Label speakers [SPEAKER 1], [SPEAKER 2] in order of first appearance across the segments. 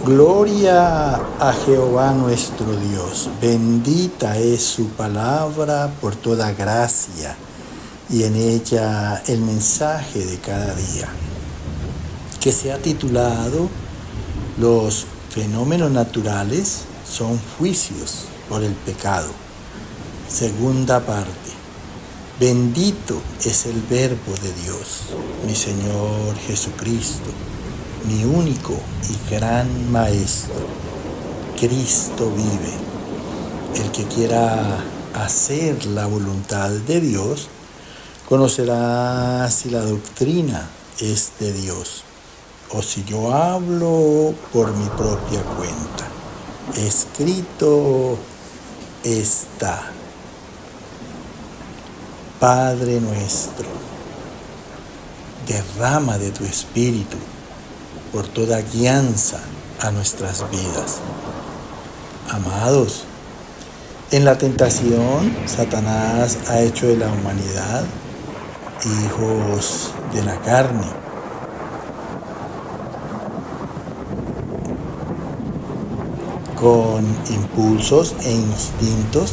[SPEAKER 1] Gloria a Jehová nuestro Dios, bendita es su palabra por toda gracia y en ella el mensaje de cada día, que se ha titulado Los fenómenos naturales son juicios por el pecado. Segunda parte. Bendito es el Verbo de Dios, mi Señor Jesucristo, mi único y gran Maestro. Cristo vive. El que quiera hacer la voluntad de Dios, conocerá si la doctrina es de Dios o si yo hablo por mi propia cuenta. Escrito está. Padre nuestro, derrama de tu Espíritu por toda guianza a nuestras vidas. Amados, en la tentación, Satanás ha hecho de la humanidad hijos de la carne. Con impulsos e instintos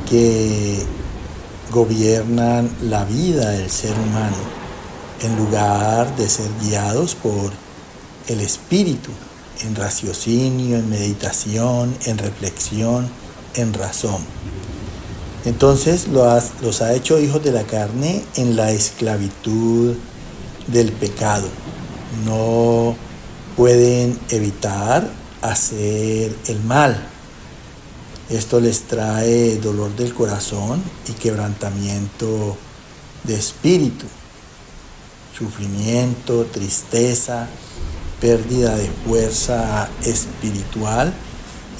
[SPEAKER 1] que gobiernan la vida del ser humano, en lugar de ser guiados por el Espíritu, en raciocinio, en meditación, en reflexión, en razón. Entonces los ha hecho hijos de la carne en la esclavitud del pecado. No pueden evitar hacer el mal. Esto les trae dolor del corazón y quebrantamiento de espíritu, sufrimiento, tristeza, pérdida de fuerza espiritual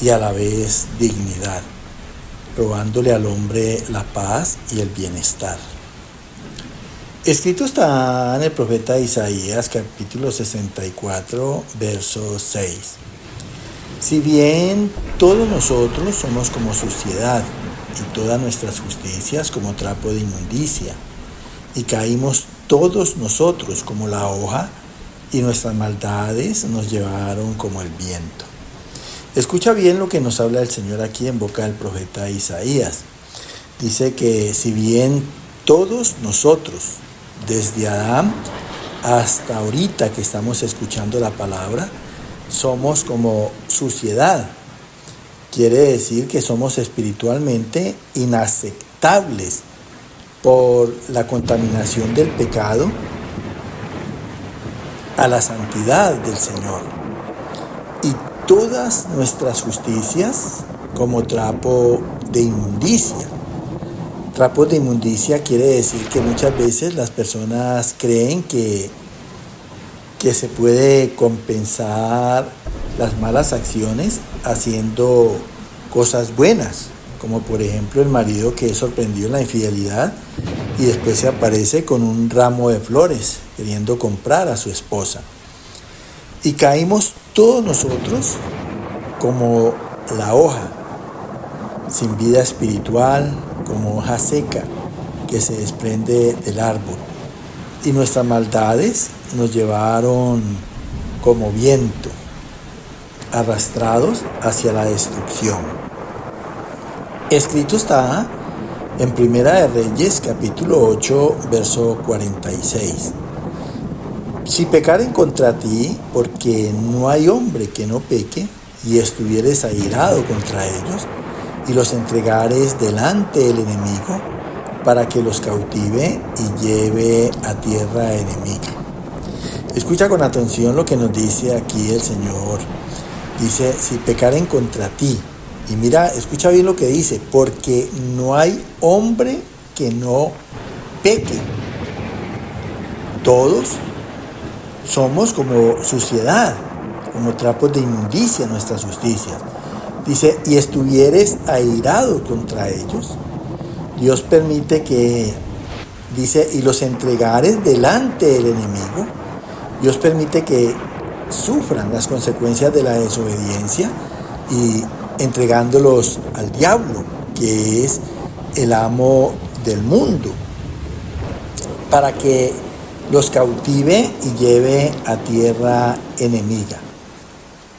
[SPEAKER 1] y a la vez dignidad, robándole al hombre la paz y el bienestar. Escrito está en el profeta Isaías, capítulo 64, verso 6. Si bien todos nosotros somos como suciedad y todas nuestras justicias como trapo de inmundicia, y caímos todos nosotros como la hoja, y nuestras maldades nos llevaron como el viento. Escucha bien lo que nos habla el Señor aquí en boca del profeta Isaías. Dice que si bien todos nosotros, desde Adán hasta ahorita que estamos escuchando la palabra, somos como suciedad, quiere decir que somos espiritualmente inaceptables por la contaminación del pecado a la santidad del Señor, y todas nuestras justicias como trapo de inmundicia. Trapo de inmundicia quiere decir que muchas veces las personas creen que se puede compensar las malas acciones haciendo cosas buenas, como por ejemplo el marido que es sorprendido en la infidelidad y después se aparece con un ramo de flores queriendo comprar a su esposa. Y caímos todos nosotros como la hoja, sin vida espiritual, como hoja seca que se desprende del árbol. Y nuestras maldades nos llevaron como viento, arrastrados hacia la destrucción. Escrito está en Primera de Reyes, capítulo 8, verso 46. Si pecaren contra ti, porque no hay hombre que no peque, y estuvieres airado contra ellos, y los entregares delante del enemigo, para que los cautive y lleve a tierra enemiga. Escucha con atención lo que nos dice aquí el Señor. Dice, si pecaren contra ti. Y mira, escucha bien lo que dice, porque no hay hombre que no peque. Todos somos como suciedad, como trapos de inmundicia nuestras justicias. Dice, y estuvieres airado contra ellos. Dios permite que, dice, y los entregares delante del enemigo. Dios permite que sufran las consecuencias de la desobediencia y entregándolos al diablo, que es el amo del mundo, para que los cautive y lleve a tierra enemiga.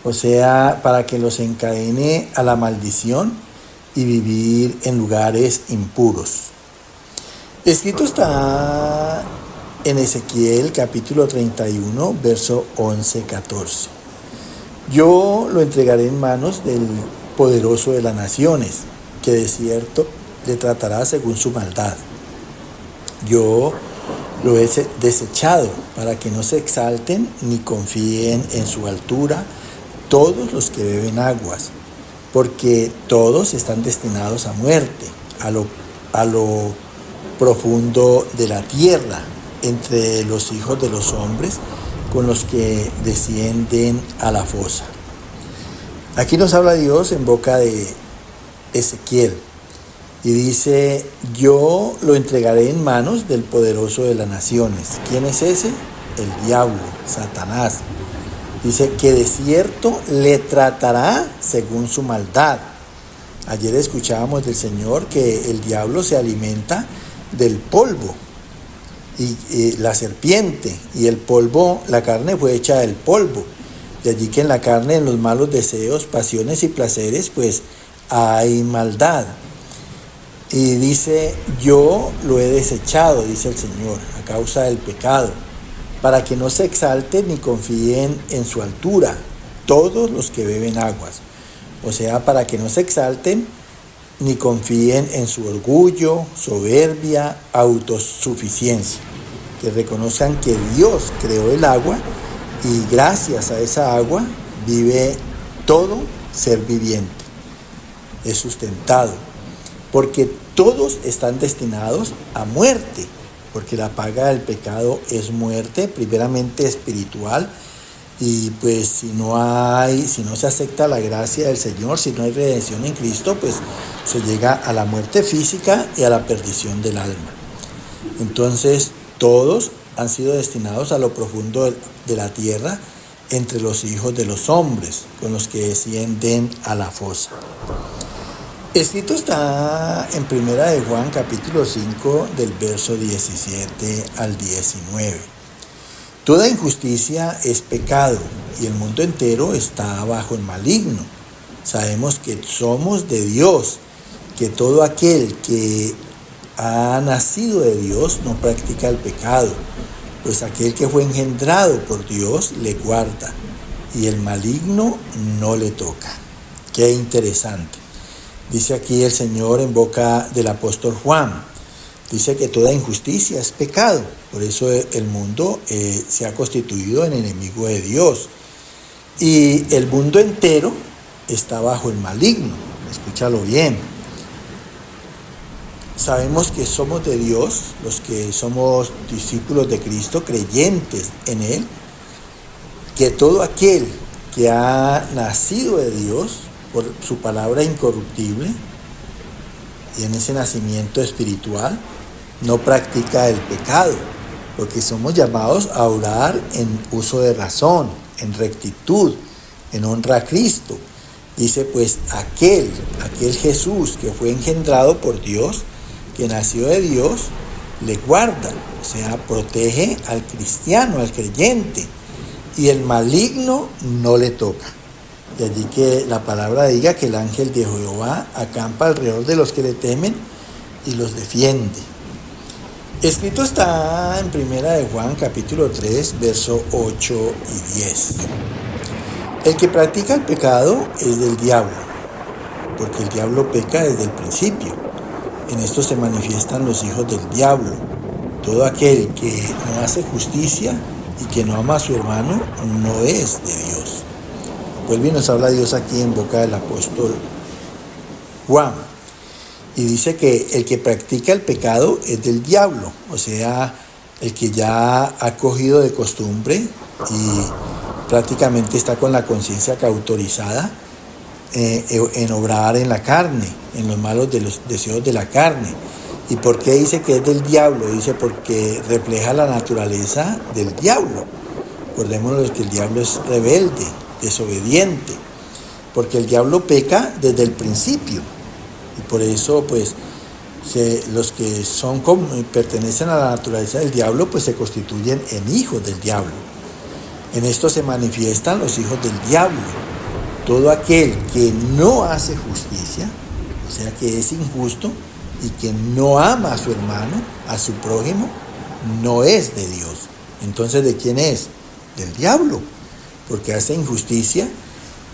[SPEAKER 1] o sea, para que los encadene a la maldición y vivir en lugares impuros. Escrito está en Ezequiel capítulo 31, verso 11-14. Yo lo entregaré en manos del poderoso de las naciones, que de cierto le tratará según su maldad. Yo lo he desechado para que no se exalten ni confíen en su altura todos los que beben aguas, porque todos están destinados a muerte, a lo profundo de la tierra, entre los hijos de los hombres, con los que descienden a la fosa. Aquí nos habla Dios en boca de Ezequiel y dice: yo lo entregaré en manos del poderoso de las naciones. ¿Quién es ese? El diablo, Satanás. Dice que de cierto le tratará según su maldad. Ayer escuchábamos del Señor que el diablo se alimenta del polvo y la serpiente, y el polvo, la carne fue hecha del polvo. De allí que en la carne, en los malos deseos, pasiones y placeres, pues hay maldad. Y dice: yo lo he desechado, dice el Señor, a causa del pecado, para que no se exalten ni confíen en su altura todos los que beben aguas. O sea, para que no se exalten ni confíen en su orgullo, soberbia, autosuficiencia. Que reconozcan que Dios creó el agua y gracias a esa agua vive todo ser viviente. Es sustentado. Porque todos están destinados a muerte. Porque la paga del pecado es muerte, primeramente espiritual. Y pues si no se acepta la gracia del Señor, si no hay redención en Cristo, pues se llega a la muerte física y a la perdición del alma. Entonces, todos han sido destinados a lo profundo de la tierra, entre los hijos de los hombres, con los que descienden a la fosa. Escrito está en Primera de Juan capítulo 5 del verso 17 al 19. Toda injusticia es pecado y el mundo entero está bajo el maligno. Sabemos que somos de Dios, que todo aquel que ha nacido de Dios no practica el pecado, pues aquel que fue engendrado por Dios le guarda y el maligno no le toca. Qué interesante. Dice aquí el Señor en boca del apóstol Juan. Dice que toda injusticia es pecado. Por eso el mundo se ha constituido en enemigo de Dios. Y el mundo entero está bajo el maligno. Escúchalo bien. Sabemos que somos de Dios, los que somos discípulos de Cristo, creyentes en Él, que todo aquel que ha nacido de Dios por su palabra incorruptible y en ese nacimiento espiritual, no practica el pecado, porque somos llamados a orar en uso de razón, en rectitud, en honra a Cristo. Dice pues aquel Jesús que fue engendrado por Dios, que nació de Dios, le guarda, o sea, protege al cristiano, al creyente, y el maligno no le toca. De allí que la palabra diga que el ángel de Jehová acampa alrededor de los que le temen y los defiende. Escrito está en Primera de Juan capítulo 3, verso 8 y 10. El que practica el pecado es del diablo, porque el diablo peca desde el principio. En esto se manifiestan los hijos del diablo. Todo aquel que no hace justicia y que no ama a su hermano no es de Dios. Vuelve y nos habla Dios aquí en boca del apóstol Juan. Y dice que el que practica el pecado es del diablo, o sea, el que ya ha cogido de costumbre y prácticamente está con la conciencia cautorizada en obrar en la carne, en los malos de los deseos de la carne. ¿Y por qué dice que es del diablo? Dice porque refleja la naturaleza del diablo. Acordémonos que el diablo es rebelde, desobediente, porque el diablo peca desde el principio. Y por eso, pues, los que pertenecen a la naturaleza del diablo, pues se constituyen en hijos del diablo. En esto se manifiestan los hijos del diablo. todo aquel que no hace justicia, o sea que es injusto y que no ama a su hermano, a su prójimo, no es de Dios. Entonces, ¿de quién es? Del diablo, porque hace injusticia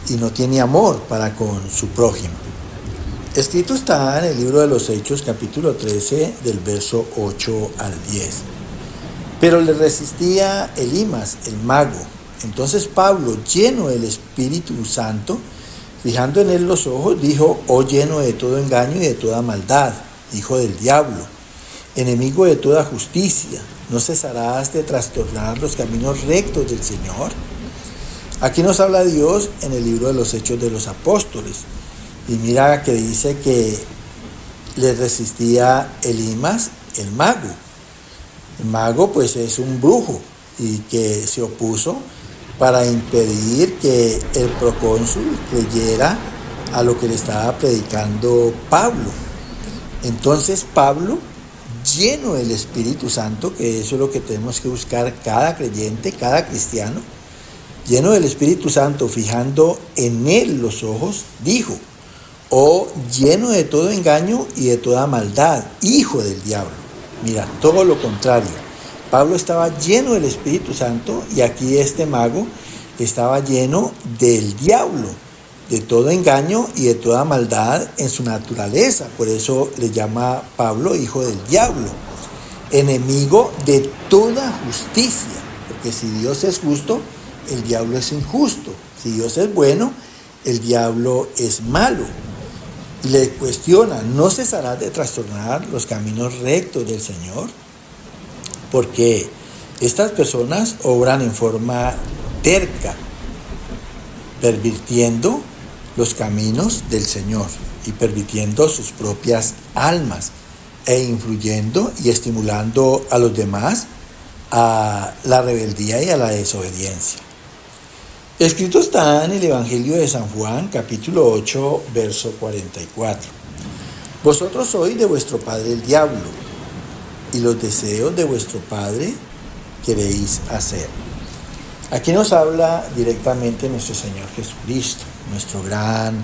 [SPEAKER 1] y no tiene amor para con su prójimo. Escrito está en el libro de los Hechos, capítulo 13, del verso 8 al 10. Pero le resistía Elimas, el mago. Entonces Pablo, lleno del Espíritu Santo, fijando en él los ojos, dijo: oh lleno de todo engaño y de toda maldad, hijo del diablo, enemigo de toda justicia, ¿no cesarás de trastornar los caminos rectos del Señor? Aquí nos habla Dios en el libro de los Hechos de los Apóstoles. Y mira que dice que le resistía Elimas, el mago. El mago pues es un brujo y que se opuso para impedir que el procónsul creyera a lo que le estaba predicando Pablo. Entonces Pablo, lleno del Espíritu Santo, que eso es lo que tenemos que buscar cada creyente, cada cristiano, lleno del Espíritu Santo, fijando en él los ojos, dijo: oh lleno de todo engaño y de toda maldad, hijo del diablo. Mira, todo lo contrario. Pablo estaba lleno del Espíritu Santo y aquí este mago estaba lleno del diablo, de todo engaño y de toda maldad en su naturaleza. Por eso le llama Pablo hijo del diablo, enemigo de toda justicia, porque si Dios es justo, el diablo es injusto. Si Dios es bueno, el diablo es malo. Y le cuestiona: ¿no cesarás de trastornar los caminos rectos del Señor? Porque estas personas obran en forma terca, pervirtiendo los caminos del Señor y pervirtiendo sus propias almas e influyendo y estimulando a los demás a la rebeldía y a la desobediencia. Escrito está en el Evangelio de San Juan, capítulo 8, verso 44. Vosotros sois de vuestro padre el diablo, y los deseos de vuestro padre queréis hacer. Aquí nos habla directamente nuestro Señor Jesucristo, nuestro gran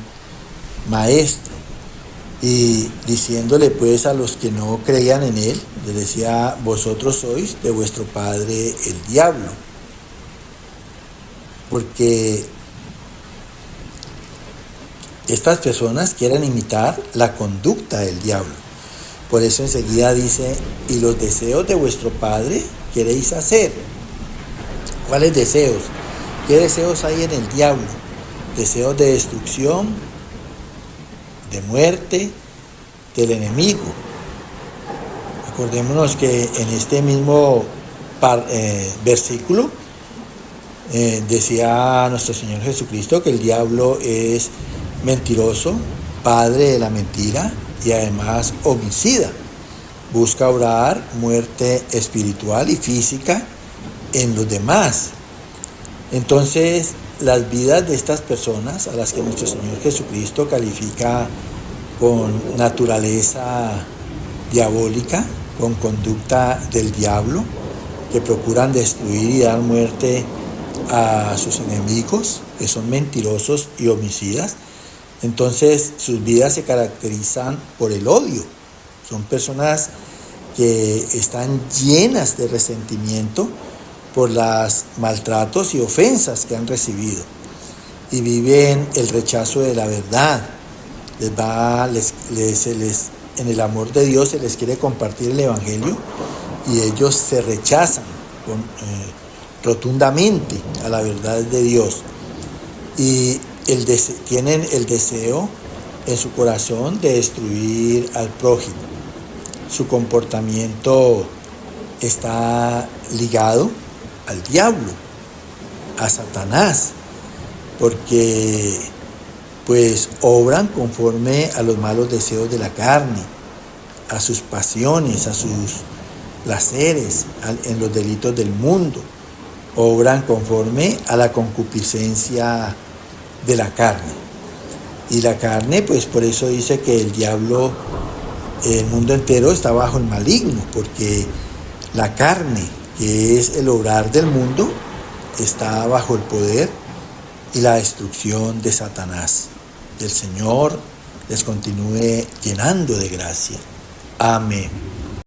[SPEAKER 1] Maestro, y diciéndole pues a los que no creían en Él, les decía: vosotros sois de vuestro padre el diablo, porque estas personas quieren imitar la conducta del diablo. Por eso enseguida dice: y los deseos de vuestro padre queréis hacer. ¿Cuáles deseos? ¿Qué deseos hay en el diablo? Deseos de destrucción, de muerte, del enemigo. Acordémonos que en este mismo versículo decía nuestro Señor Jesucristo que el diablo es mentiroso, padre de la mentira y además homicida. Busca obrar muerte espiritual y física en los demás. Entonces, las vidas de estas personas, a las que nuestro Señor Jesucristo califica con naturaleza diabólica, con conducta del diablo, que procuran destruir y dar muerte a sus enemigos, que son mentirosos y homicidas, entonces sus vidas se caracterizan por el odio. Son personas que están llenas de resentimiento por los maltratos y ofensas que han recibido, y viven el rechazo de la verdad. En el amor de Dios se les quiere compartir el Evangelio y ellos se rechazan rotundamente a la verdad de Dios, y tienen el deseo en su corazón de destruir al prójimo. Su comportamiento está ligado al diablo, a Satanás, porque pues obran conforme a los malos deseos de la carne, a sus pasiones, a sus placeres, en los delitos del mundo. Obran conforme a la concupiscencia de la carne. Y la carne, pues por eso dice que el diablo, el mundo entero está bajo el maligno, porque la carne, que es el obrar del mundo, está bajo el poder y la destrucción de Satanás. Y el Señor les continúe llenando de gracia. Amén.